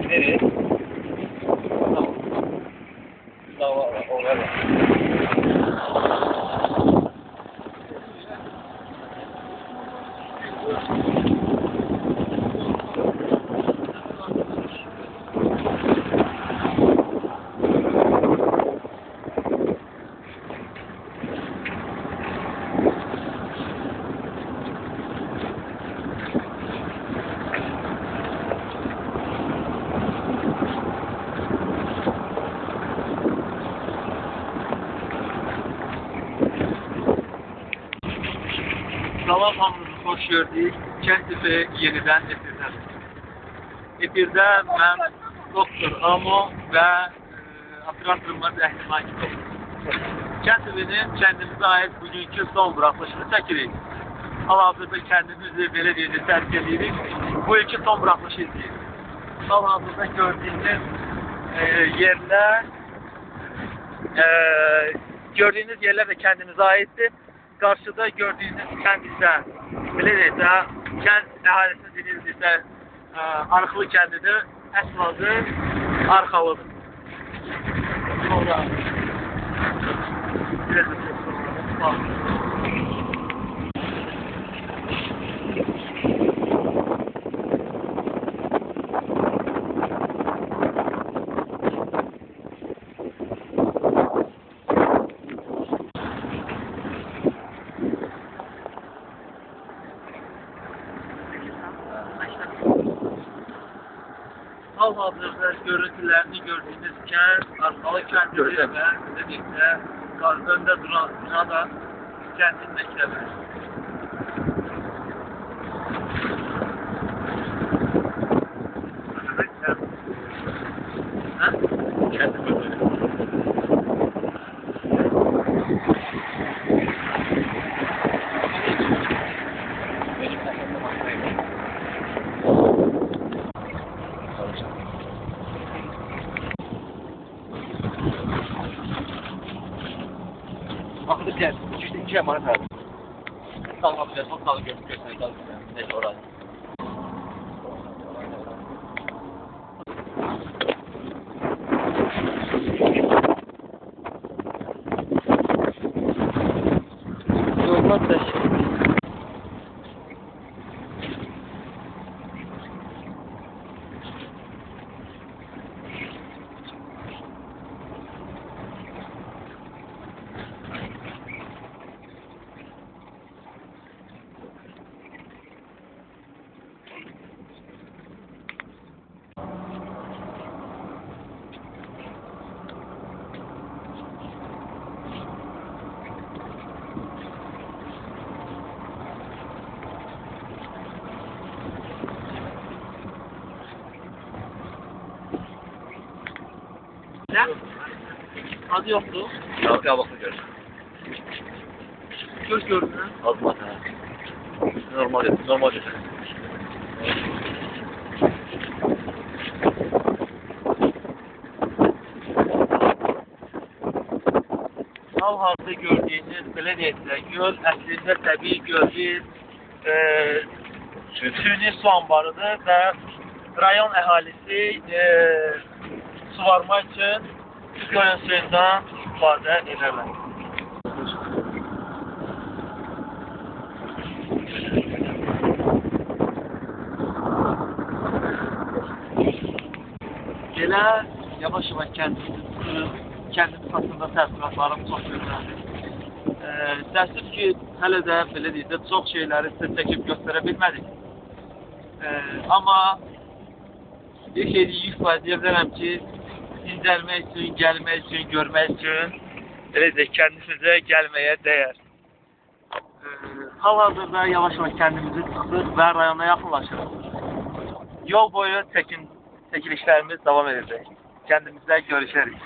Nereye? Tamam. Daha var, oraya var. Salam hamınızı xoş gördük. Kənd TV yenidən efirdədir. Efirdə mən Doktor Amo və operatorumuz Əhlim Akif. Kənd TV'nin kəndimizə ait bugünkü son buraxılışını çəkirik. Hal-hazırda kəndimizi belə deyəcək tərk edirik. Bu ilki son buraxılışı izləyirik. Hal-hazırda gördüyünüz yerlər də kəndimizə aiddir. Qarşıda gördüyünüz kənd isə, belə deyəcə, kənd əhalisinin diliniz isə Arıqlı kəndidir, əsl adı Arxalıdır. Sonra hal-hazırda görüntülərini gördüyünüz kənd Arxalı kəndidir və belə deyəcə, öndə duran bina da kəndin məktəbi. Kəndi bölümü. Bakın gel, iki emanet abi. Kalma biraz, o kalı göstereyim. Neyse orada. Yollar da ne? Adı yoktu. Çalkaya bakın gör. Göz gördün mü? Azmat ha. Normal et, normal et. Hal-hazırda gördüyünüz belə deyəcək, göl əslində təbii göl bir süni su anbarıdır və rayon əhalisi suvarma üçün gölün suyundan istifadə edirlər. Belə yavaş-yavaş kəndimiz haqqında təəssüratlarım çox gözəldir. Təəssüf ki, hələ də belə deyəcək, çox şeyləri sizə çəkib göstərə bilmədik. Amma bir şey ifadə edə bilərəm ki, incəlmək üçün, gəlmək üçün, görmək üçün belə deyək, kəndimizə gəlməyə dəyər. Hal-hazırda yavaş-yavaş kəndimizi çıxdıq və rayona yaxınlaşırıq. Yol boyu çəkilişlərimiz davam edəcək. Kəndimizdə görüşərik.